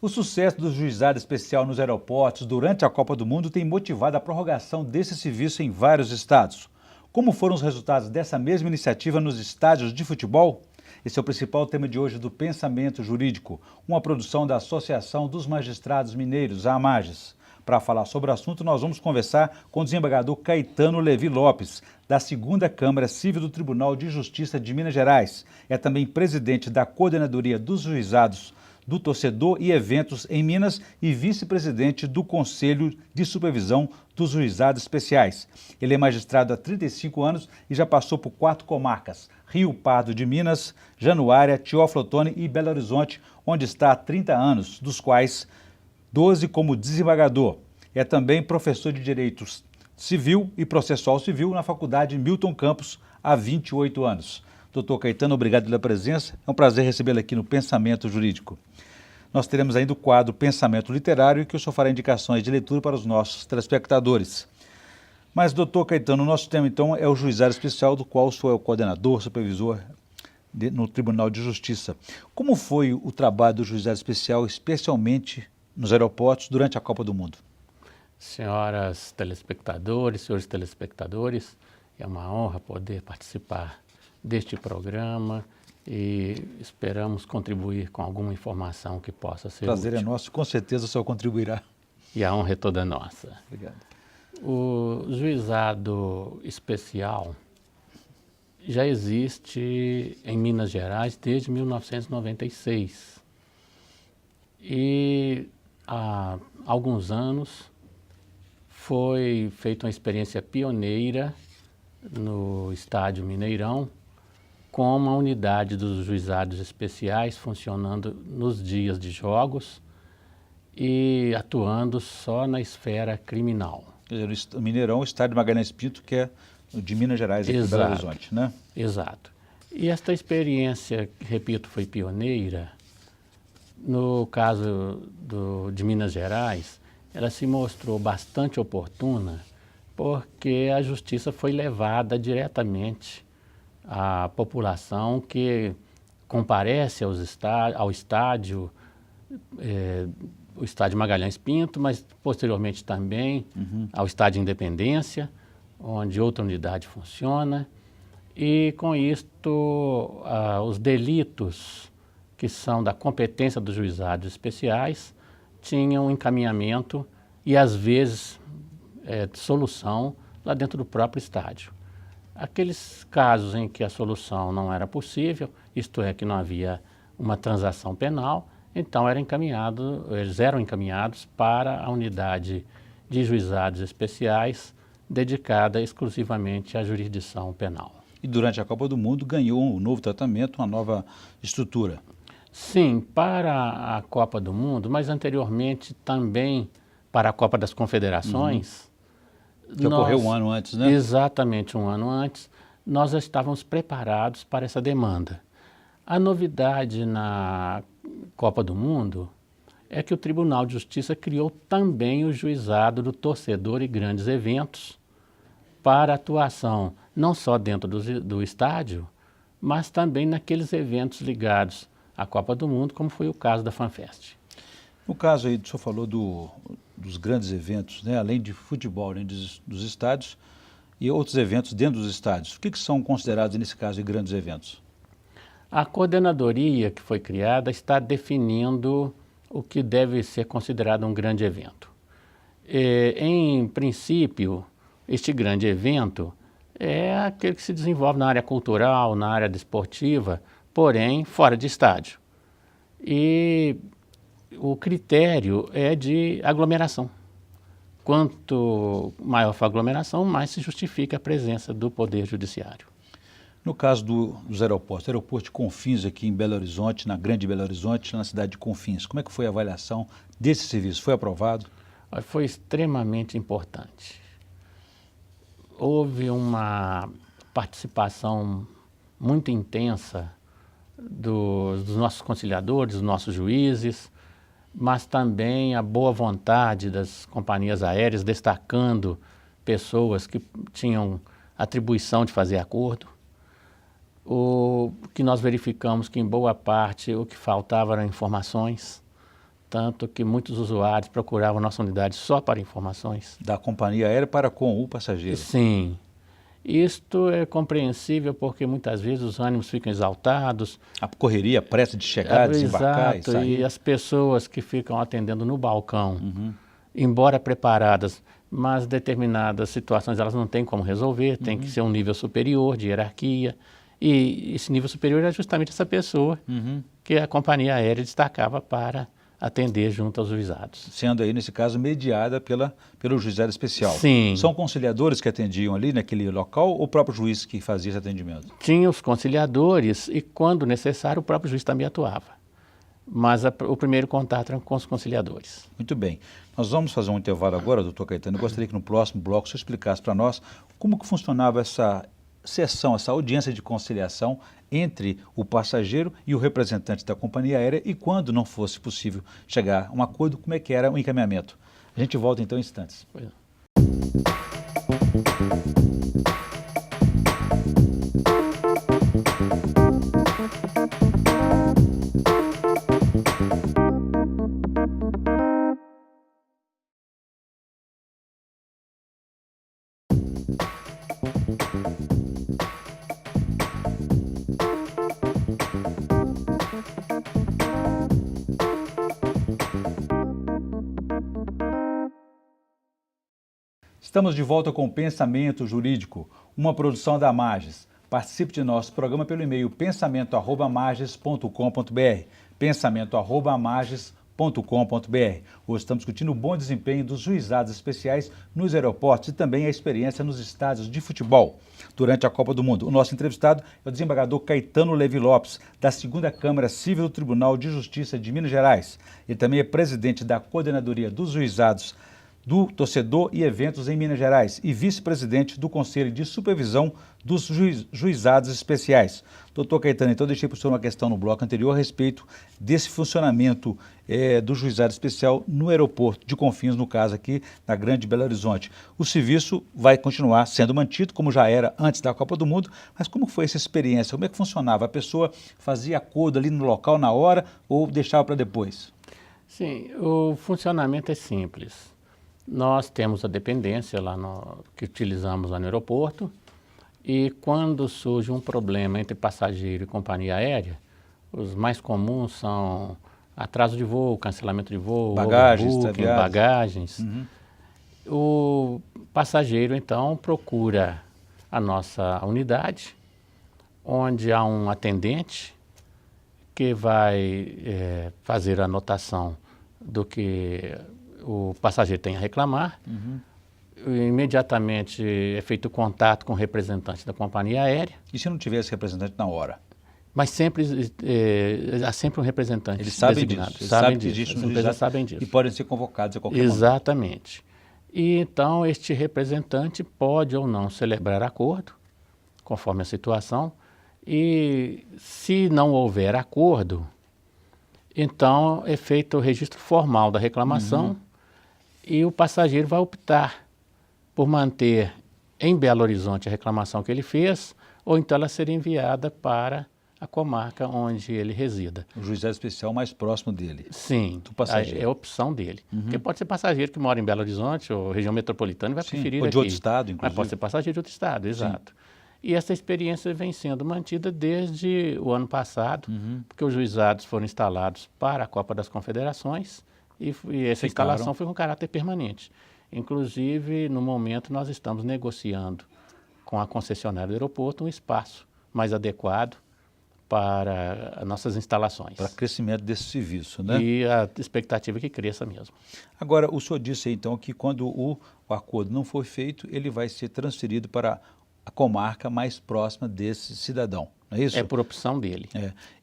O sucesso do juizado especial nos aeroportos durante a Copa do Mundo tem motivado a prorrogação desse serviço em vários estados. Como foram os resultados dessa mesma iniciativa nos estádios de futebol? Esse é o principal tema de hoje do Pensamento Jurídico, uma produção da Associação dos Magistrados Mineiros, a AMAGES. Para falar sobre o assunto, nós vamos conversar com o desembargador Caetano Levi Lopes, da 2ª Câmara Civil do Tribunal de Justiça de Minas Gerais. É também presidente da Coordenadoria dos Juizados do Torcedor e Eventos em Minas e vice-presidente do Conselho de Supervisão dos Juizados Especiais. Ele é magistrado há 35 anos e já passou por 4 comarcas: Rio Pardo de Minas, Januária, Teófilo Otoni e Belo Horizonte, onde está há 30 anos, dos quais 12 como desembargador. É também professor de Direitos Civil e Processual Civil na Faculdade Milton Campos há 28 anos. Doutor Caetano, obrigado pela presença. É um prazer recebê-lo aqui no Pensamento Jurídico. Nós teremos ainda o quadro Pensamento Literário, que o senhor fará indicações de leitura para os nossos telespectadores. Mas, doutor Caetano, o nosso tema, então, é o juizado especial, do qual o senhor é o coordenador, supervisor no Tribunal de Justiça. Como foi o trabalho do juizado especial, especialmente nos aeroportos, durante a Copa do Mundo? Senhoras telespectadores, senhores telespectadores, é uma honra poder participar deste programa e esperamos contribuir com alguma informação que possa ser Prazer útil. é nosso, com certeza o senhor contribuirá. E a honra é toda nossa. Obrigado. O juizado especial já existe em Minas Gerais desde 1996. E há alguns anos foi feita uma experiência pioneira no estádio Mineirão, com uma unidade dos juizados especiais funcionando nos dias de jogos e atuando só na esfera criminal. O Mineirão, o estádio Magalhães Pinto, que é de Minas Gerais, aqui em Belo Horizonte, né? Exato. E esta experiência, repito, foi pioneira. No caso de Minas Gerais, ela se mostrou bastante oportuna porque a justiça foi levada diretamente à população que comparece ao estádio, o estádio Magalhães Pinto, mas posteriormente também ao estádio Independência, onde outra unidade funciona. E com isto, os delitos que são da competência dos juizados especiais tinham encaminhamento e, às vezes, solução lá dentro do próprio estádio. Aqueles casos em que a solução não era possível, isto é, que não havia uma transação penal, então eles eram encaminhados para a unidade de juizados especiais dedicada exclusivamente à jurisdição penal. E durante a Copa do Mundo ganhou um novo tratamento, uma nova estrutura. Sim, para a Copa do Mundo, mas anteriormente também para a Copa das Confederações. Que ocorreu um ano antes, né? Exatamente, um ano antes, nós já estávamos preparados para essa demanda. A novidade na Copa do Mundo é que o Tribunal de Justiça criou também o juizado do torcedor e grandes eventos para atuação não só dentro do estádio, mas também naqueles eventos ligados à Copa do Mundo, como foi o caso da FanFest. No caso aí, o senhor falou dos grandes eventos, né? Além de futebol, além dos estádios e outros eventos dentro dos estádios. O que são considerados, nesse caso, de grandes eventos? A coordenadoria que foi criada está definindo o que deve ser considerado um grande evento. Em princípio, este grande evento é aquele que se desenvolve na área cultural, na área desportiva, porém fora de estádio. E o critério é de aglomeração. Quanto maior for a aglomeração, mais se justifica a presença do Poder Judiciário. No caso dos aeroportos, aeroporto de Confins aqui em Belo Horizonte, na Grande Belo Horizonte, na cidade de Confins, como é que foi a avaliação desse serviço? Foi aprovado? Foi extremamente importante. Houve uma participação muito intensa dos nossos conciliadores, dos nossos juízes, mas também a boa vontade das companhias aéreas, destacando pessoas que tinham atribuição de fazer acordo. O que nós verificamos que, em boa parte, o que faltava eram informações, tanto que muitos usuários procuravam nossa unidade só para informações. Da companhia aérea para com o passageiro. Sim. Isto é compreensível porque muitas vezes os ânimos ficam exaltados. A correria, a pressa de chegar, desembarcar e Exato, sair. e as pessoas que ficam atendendo no balcão, embora preparadas, mas determinadas situações elas não têm como resolver, tem que ser um nível superior de hierarquia. E esse nível superior é justamente essa pessoa que a companhia aérea destacava para atender junto aos juizados. Sendo aí, nesse caso, mediada pelo juizado especial. Sim. São conciliadores que atendiam ali naquele local ou o próprio juiz que fazia esse atendimento? Tinha os conciliadores e, quando necessário, o próprio juiz também atuava. Mas o primeiro contato era com os conciliadores. Muito bem. Nós vamos fazer um intervalo agora, doutor Caetano. Eu gostaria que no próximo bloco o senhor explicasse para nós como que funcionava essa sessão, essa audiência de conciliação entre o passageiro e o representante da companhia aérea e quando não fosse possível chegar a um acordo, como é que era o encaminhamento. A gente volta então em instantes. Pois não. Estamos de volta com o Pensamento Jurídico, uma produção da Mages. Participe de nosso programa pelo e-mail pensamento@mages.com.br, pensamento@mages.com.br. Hoje estamos discutindo o bom desempenho dos juizados especiais nos aeroportos e também a experiência nos estádios de futebol durante a Copa do Mundo. O nosso entrevistado é o desembargador Caetano Levi Lopes, da 2ª Câmara Civil do Tribunal de Justiça de Minas Gerais. Ele também é presidente da Coordenadoria dos Juizados do Torcedor e Eventos em Minas Gerais e vice-presidente do Conselho de Supervisão dos Juizados Especiais. Doutor Caetano, então eu deixei para o senhor uma questão no bloco anterior a respeito desse funcionamento do juizado especial no aeroporto de Confins, no caso aqui na Grande Belo Horizonte. O serviço vai continuar sendo mantido, como já era antes da Copa do Mundo, mas como foi essa experiência? Como é que funcionava? A pessoa fazia acordo ali no local na hora ou deixava para depois? Sim, o funcionamento é simples. Nós temos a dependência que utilizamos lá no aeroporto e quando surge um problema entre passageiro e companhia aérea, os mais comuns são atraso de voo, cancelamento de voo, bagagens. O passageiro, então, procura a nossa unidade, onde há um atendente que vai fazer a anotação do que o passageiro tem a reclamar, imediatamente é feito contato com o representante da companhia aérea. E se não tivesse representante na hora? Mas há sempre um representante Eles sabem designado. disso, eles sabem que existe as um empresas juizado sabem disso. E podem ser convocados a qualquer momento. Exatamente. E então este representante pode ou não celebrar acordo, conforme a situação, e se não houver acordo, então é feito o registro formal da reclamação e o passageiro vai optar por manter em Belo Horizonte a reclamação que ele fez ou então ela ser enviada para a comarca onde ele resida. O juizado especial mais próximo dele. Sim, do passageiro. É a opção dele. Porque pode ser passageiro que mora em Belo Horizonte ou região metropolitana e vai preferir ou aqui. de outro estado, inclusive. Mas pode ser passageiro de outro estado, exato. E essa experiência vem sendo mantida desde o ano passado, porque os juizados foram instalados para a Copa das Confederações e essa instalação foi com caráter permanente. Inclusive, no momento, nós estamos negociando com a concessionária do aeroporto um espaço mais adequado para as nossas instalações. Para o crescimento desse serviço, né? E a expectativa é que cresça mesmo. Agora, o senhor disse aí, então, que quando o acordo não for feito, ele vai ser transferido para a comarca mais próxima desse cidadão, não é isso? É por opção dele.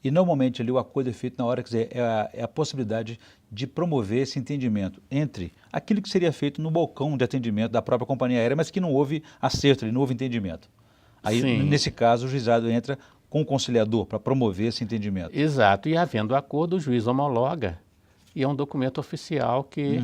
E normalmente ali o acordo é feito na hora, quer dizer, é a possibilidade de promover esse entendimento entre aquilo que seria feito no balcão de atendimento da própria companhia aérea, mas que não houve acerto, não houve entendimento. Aí, nesse caso, o juizado entra com o conciliador para promover esse entendimento. Exato, e havendo acordo, o juiz homologa e é um documento oficial que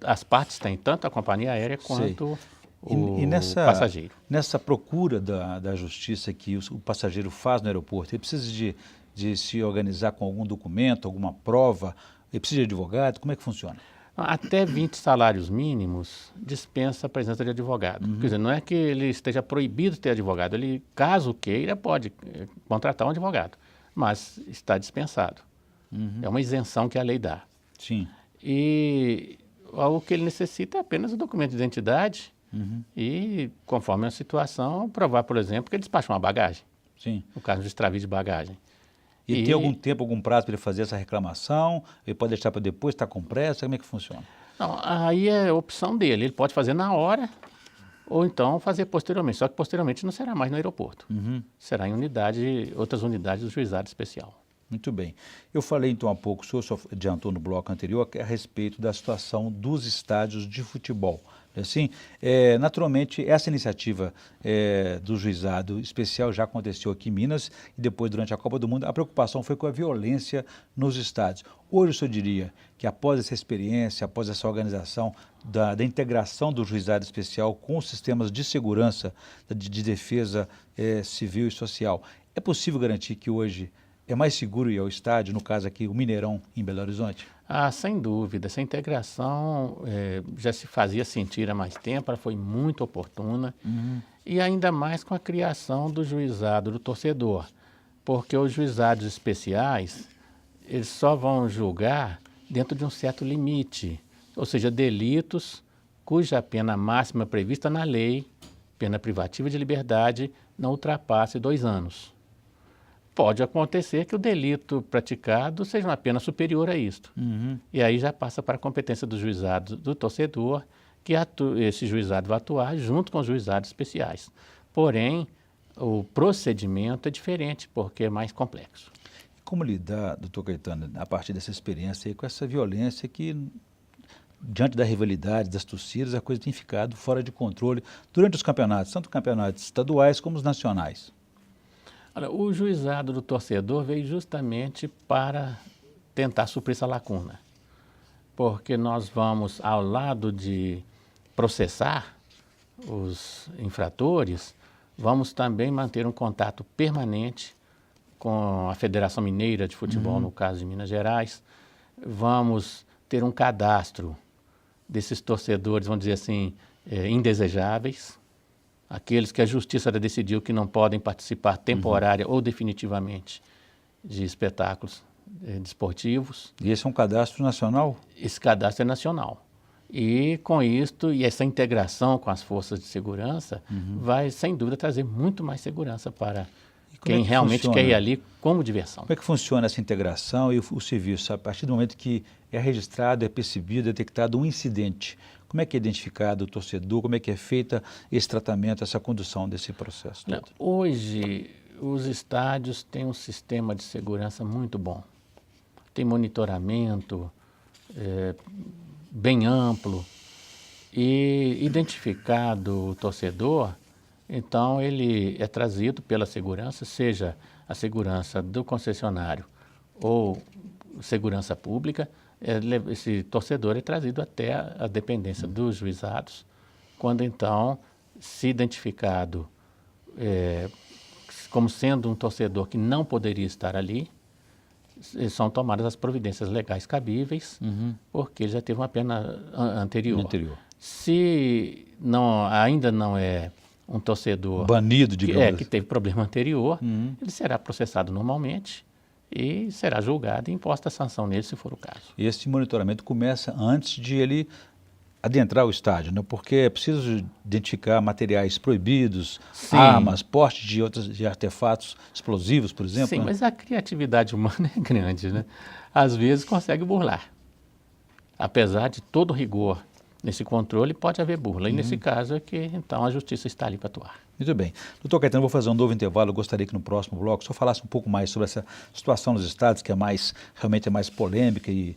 as partes têm, tanto a companhia aérea quanto o passageiro. Nessa procura da justiça que o passageiro faz no aeroporto, ele precisa de se organizar com algum documento, alguma prova, Ele precisa de advogado? Como é que funciona? Até 20 salários mínimos dispensa a presença de advogado. Quer dizer, não é que ele esteja proibido de ter advogado. Ele, caso queira, pode contratar um advogado, mas está dispensado. É uma isenção que a lei dá. Sim. E o que ele necessita é apenas o documento de identidade e, conforme a situação, provar, por exemplo, que ele despachou uma bagagem, Sim. no caso de extravio de bagagem. E tem algum tempo, algum prazo para ele fazer essa reclamação? Ele pode deixar para depois, está com pressa? Como é que funciona? Não, aí é opção dele. Ele pode fazer na hora ou então fazer posteriormente. Só que posteriormente não será mais no aeroporto. Será em outras unidades do juizado especial. Muito bem. Eu falei então há pouco, o senhor só adiantou no bloco anterior, a respeito da situação dos estádios de futebol. Assim, naturalmente, essa iniciativa do juizado especial já aconteceu aqui em Minas e depois, durante a Copa do Mundo, a preocupação foi com a violência nos estádios. Hoje, o senhor diria que após essa experiência, após essa organização da integração do juizado especial com os sistemas de segurança, de defesa civil e social, é possível garantir que hoje é mais seguro ir ao estádio, no caso aqui o Mineirão em Belo Horizonte? Ah, sem dúvida. Essa integração já se fazia sentir há mais tempo, ela foi muito oportuna. E ainda mais com a criação do juizado do torcedor, porque os juizados especiais, eles só vão julgar dentro de um certo limite, ou seja, delitos cuja pena máxima prevista na lei, pena privativa de liberdade, não ultrapasse 2 anos. Pode acontecer que o delito praticado seja uma pena superior a isto. E aí já passa para a competência do juizado do torcedor, que esse juizado vai atuar junto com os juizados especiais. Porém, o procedimento é diferente, porque é mais complexo. Como lidar, doutor Caetano, a partir dessa experiência aí, com essa violência que, diante da rivalidade, das torcidas, a coisa tem ficado fora de controle durante os campeonatos, tanto campeonatos estaduais como os nacionais? Olha, o juizado do torcedor veio justamente para tentar suprir essa lacuna, porque nós vamos, ao lado de processar os infratores, vamos também manter um contato permanente com a Federação Mineira de Futebol, no caso de Minas Gerais. Vamos ter um cadastro desses torcedores, vamos dizer assim, indesejáveis, aqueles que a justiça decidiu que não podem participar temporária ou definitivamente de espetáculos desportivos. E esse é um cadastro nacional? Esse cadastro é nacional. E com isto, e essa integração com as forças de segurança, vai, sem dúvida, trazer muito mais segurança para quem realmente quer ir ali como diversão. Como é que funciona essa integração e o serviço? A partir do momento que é registrado, é percebido, é detectado um incidente, como é que é identificado o torcedor? Como é que é feita esse tratamento, essa condução desse processo todo? Hoje, os estádios têm um sistema de segurança muito bom. Tem monitoramento bem amplo e identificado o torcedor, então ele é trazido pela segurança, seja a segurança do concessionário ou segurança pública. Esse torcedor é trazido até a dependência dos juizados, quando então, se identificado como sendo um torcedor que não poderia estar ali, são tomadas as providências legais cabíveis, porque ele já teve uma pena anterior. Se ainda não é um torcedor banido, digamos que teve problema anterior, ele será processado normalmente e será julgado e imposta a sanção nele, se for o caso. Esse monitoramento começa antes de ele adentrar o estádio, né? Porque é preciso identificar materiais proibidos, sim, armas, porte de artefatos explosivos, por exemplo. Sim, né? Mas a criatividade humana é grande, né? Às vezes consegue burlar. Apesar de todo rigor nesse controle, pode haver burla. E nesse caso é que, então, a justiça está ali para atuar. Muito bem. Doutor Caetano, vou fazer um novo intervalo. Eu gostaria que no próximo bloco o senhor falasse um pouco mais sobre essa situação nos estados, que realmente é mais polêmica e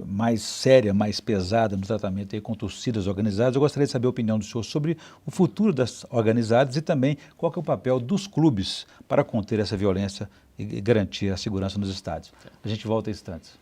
mais séria, mais pesada no tratamento aí com torcidas organizadas. Eu gostaria de saber a opinião do senhor sobre o futuro das organizadas e também qual que é o papel dos clubes para conter essa violência e garantir a segurança nos estádios. A gente volta em instantes.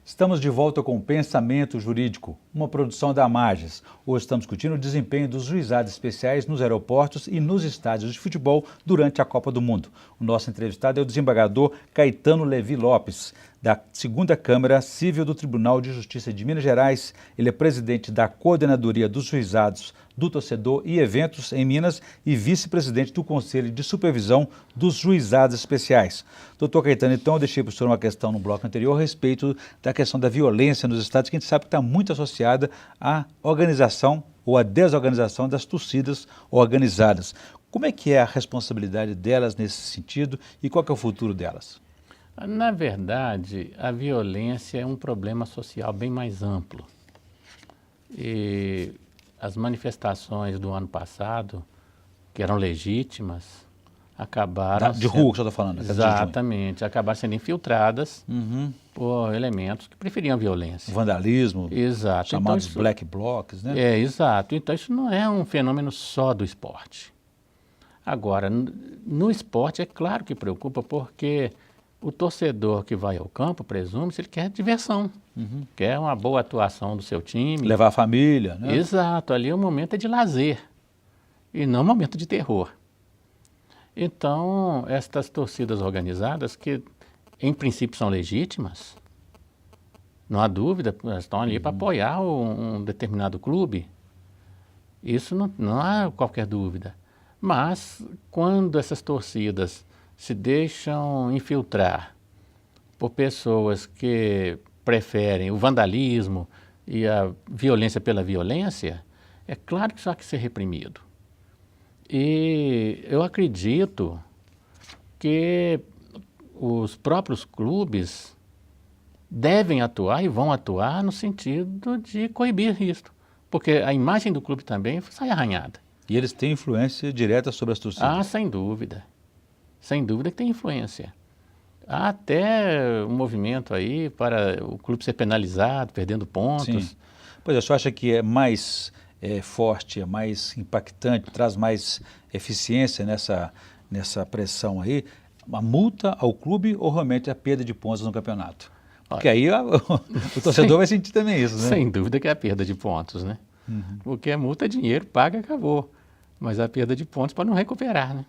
Estamos de volta com o Pensamento Jurídico, uma produção da Amages. Hoje estamos discutindo o desempenho dos juizados especiais nos aeroportos e nos estádios de futebol durante a Copa do Mundo. O nosso entrevistado é o desembargador Caetano Levi Lopes, da 2ª Câmara Civil do Tribunal de Justiça de Minas Gerais. Ele é presidente da Coordenadoria dos Juizados do Torcedor e Eventos em Minas e vice-presidente do Conselho de Supervisão dos Juizados Especiais. Doutor Caetano, então eu deixei para o senhor uma questão no bloco anterior a respeito da questão da violência nos estados, que a gente sabe que está muito associada à organização ou à desorganização das torcidas organizadas. Como é que é a responsabilidade delas nesse sentido e qual que é o futuro delas? Na verdade, a violência é um problema social bem mais amplo. E as manifestações do ano passado, que eram legítimas, acabaram... De rua que você está falando? Exatamente, acabaram sendo infiltradas por elementos que preferiam a violência. Vandalismo, exato. chamados então, isso, black blocs, né? Exato. Então isso não é um fenômeno só do esporte. Agora, no esporte é claro que preocupa, porque o torcedor que vai ao campo, presume-se, ele quer diversão, quer uma boa atuação do seu time. Levar a família, né? Exato, ali o momento é de lazer e não momento de terror. Então, estas torcidas organizadas, que em princípio são legítimas, não há dúvida, elas estão ali para apoiar um determinado clube, isso não há qualquer dúvida. Mas, quando essas torcidas se deixam infiltrar por pessoas que preferem o vandalismo e a violência pela violência, é claro que isso há que ser reprimido. E eu acredito que os próprios clubes devem atuar e vão atuar no sentido de coibir isso, porque a imagem do clube também sai arranhada. E eles têm influência direta sobre as torcidas? Ah, sem dúvida. Sem dúvida que tem influência. Há até um movimento aí para o clube ser penalizado, perdendo pontos. Sim. Pois é, você acha que é mais forte, é mais impactante, traz mais eficiência nessa pressão aí, a multa ao clube ou realmente a perda de pontos no campeonato? Porque aí o torcedor vai sentir também isso, né? Sem dúvida que é a perda de pontos, né? Porque a multa é dinheiro, paga, acabou. Mas a perda de pontos para não recuperar, né?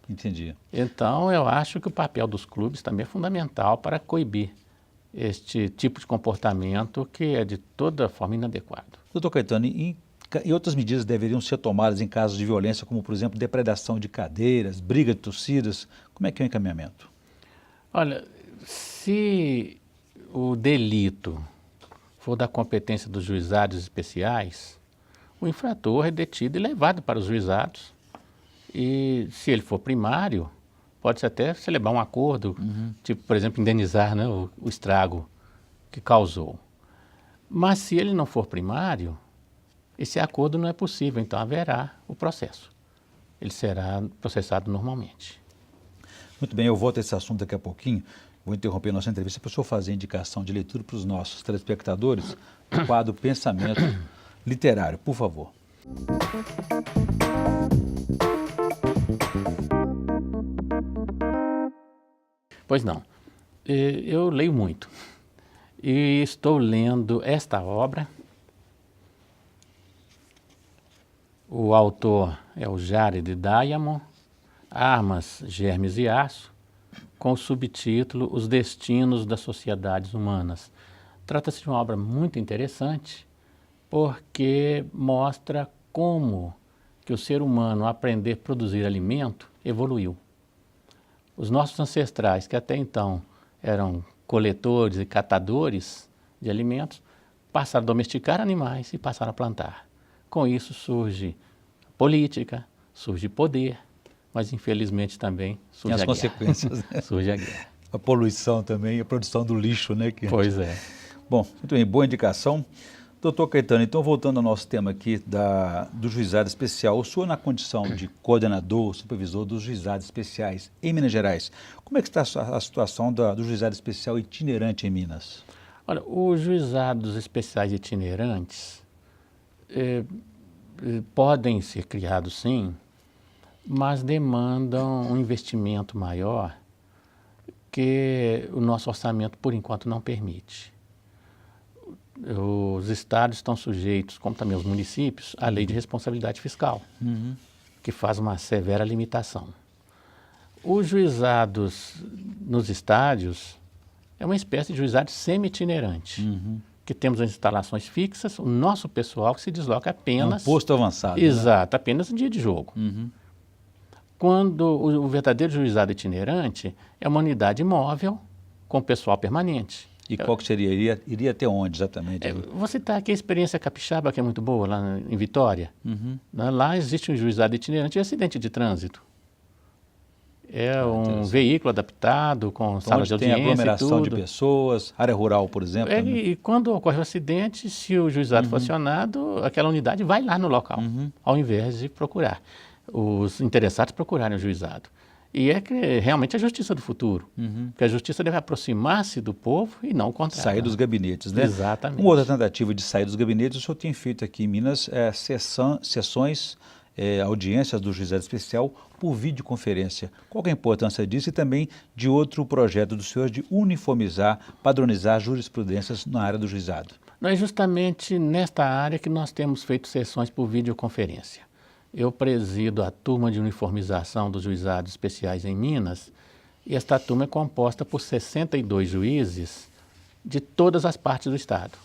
Entendi. Então, eu acho que o papel dos clubes também é fundamental para coibir este tipo de comportamento que é de toda forma inadequado. Doutor Caetano, e outras medidas deveriam ser tomadas em casos de violência, como, por exemplo, depredação de cadeiras, briga de torcidas? Como é que é o encaminhamento? Olha, se o delito for da competência dos juizados especiais, o infrator é detido e levado para os juizados. E se ele for primário, pode-se até celebrar um acordo, tipo, por exemplo, indenizar, né, o estrago que causou. Mas se ele não for primário, esse acordo não é possível, então haverá o processo. Ele será processado normalmente. Muito bem, eu volto a esse assunto daqui a pouquinho. Vou interromper a nossa entrevista para o senhor fazer indicação de leitura para os nossos telespectadores do quadro Pensamento Literário, por favor. Pois não. Eu leio muito. E estou lendo esta obra. O autor é o Jared Diamond, Armas, Germes e Aço, com o subtítulo Os Destinos das Sociedades Humanas. Trata-se de uma obra muito interessante, porque mostra como que o ser humano, ao aprender a produzir alimento, evoluiu. Os nossos ancestrais, que até então eram coletores e catadores de alimentos, passaram a domesticar animais e passaram a plantar. Com isso surge política, surge poder, mas infelizmente também surge as a consequências, guerra. Surge a guerra. A poluição também, a produção do lixo, né? Pois é. Bom, muito bem, boa indicação. Doutor Caetano, então voltando ao nosso tema aqui do juizado especial, o senhor na condição de coordenador, supervisor dos juizados especiais em Minas Gerais, como é que está a situação do juizado especial itinerante em Minas? Olha, os juizados especiais itinerantes podem ser criados sim, mas demandam um investimento maior que o nosso orçamento, por enquanto, não permite. Os estados estão sujeitos, como também os municípios, à lei de responsabilidade fiscal, que faz uma severa limitação. Os juizados nos estádios é uma espécie de juizado semi-itinerante, que temos as instalações fixas, o nosso pessoal que se desloca apenas... Um posto avançado. Exato, apenas no dia de jogo. Quando o verdadeiro juizado itinerante é uma unidade móvel com pessoal permanente. E qual que seria? Iria até onde exatamente? Você está aqui a experiência capixaba, que é muito boa, lá em Vitória. Lá existe um juizado itinerante de acidente de trânsito. É um veículo adaptado, com sala de audiência e tudo. Tem aglomeração de pessoas, área rural, por exemplo. E quando ocorre um acidente, se o juizado for acionado, aquela unidade vai lá no local, ao invés de procurar. Os interessados procurarem o juizado. E é que realmente a justiça do futuro. Porque a justiça deve aproximar-se do povo e não o contrário. Sair dos gabinetes, né? Exatamente. Uma outra tentativa de sair dos gabinetes, o senhor tem feito aqui em Minas sessões, audiências do juizado especial por videoconferência. Qual é a importância disso e também de outro projeto do senhor de uniformizar, padronizar jurisprudências na área do juizado? Não é justamente nesta área que nós temos feito sessões por videoconferência. Eu presido a turma de uniformização dos juizados especiais em Minas e esta turma é composta por 62 juízes de todas as partes do estado.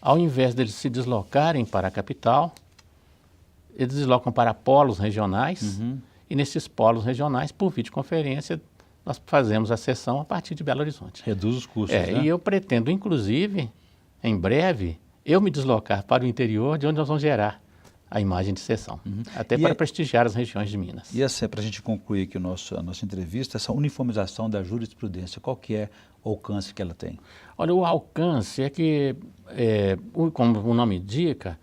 Ao invés deles se deslocarem para a capital, eles deslocam para polos regionais e nesses polos regionais, por videoconferência, nós fazemos a sessão a partir de Belo Horizonte. Reduz os custos, né? E eu pretendo, inclusive, em breve, eu me deslocar para o interior de onde nós vamos gerar a imagem de sessão, até para prestigiar as regiões de Minas. E para a gente concluir aqui a nossa entrevista, essa uniformização da jurisprudência, qual que é o alcance que ela tem? Olha, o alcance é que, como o nome indica,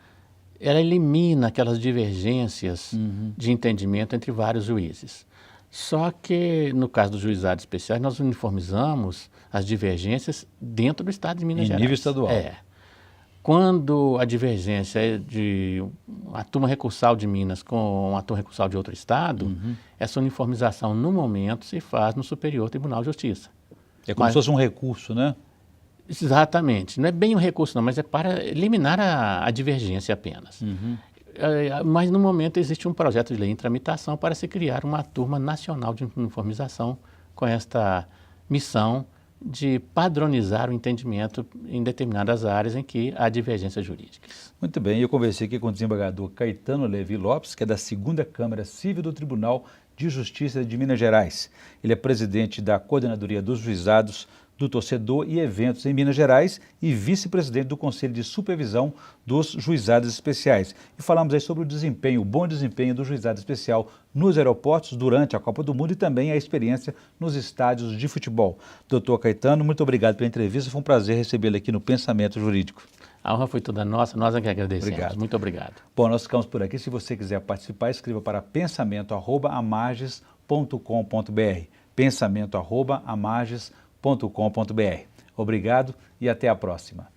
ela elimina aquelas divergências de entendimento entre vários juízes. Só que, no caso dos juizados especiais, nós uniformizamos as divergências dentro do estado de Minas Gerais. Em nível estadual. Quando a divergência é de uma turma recursal de Minas com uma turma recursal de outro estado, essa uniformização, no momento, se faz no Superior Tribunal de Justiça. É como se fosse um recurso, né? Exatamente. Não é bem um recurso, não, mas é para eliminar a divergência apenas. Mas, no momento, existe um projeto de lei em tramitação para se criar uma turma nacional de uniformização com esta missão de padronizar o entendimento em determinadas áreas em que há divergências jurídicas. Muito bem, eu conversei aqui com o desembargador Caetano Levi Lopes, que é da 2ª Câmara Civil do Tribunal de Justiça de Minas Gerais. Ele é presidente da Coordenadoria dos Juizados do Torcedor e Eventos em Minas Gerais e vice-presidente do Conselho de Supervisão dos Juizados Especiais. E falamos aí sobre o bom desempenho do juizado especial nos aeroportos durante a Copa do Mundo e também a experiência nos estádios de futebol. Doutor Caetano, muito obrigado pela entrevista, foi um prazer recebê-lo aqui no Pensamento Jurídico. A honra foi toda nossa, nós é que agradecemos. Obrigado. Muito obrigado. Bom, nós ficamos por aqui. Se você quiser participar, escreva para pensamento@amages.com.br. pensamento@amages.com.br. Obrigado e até a próxima.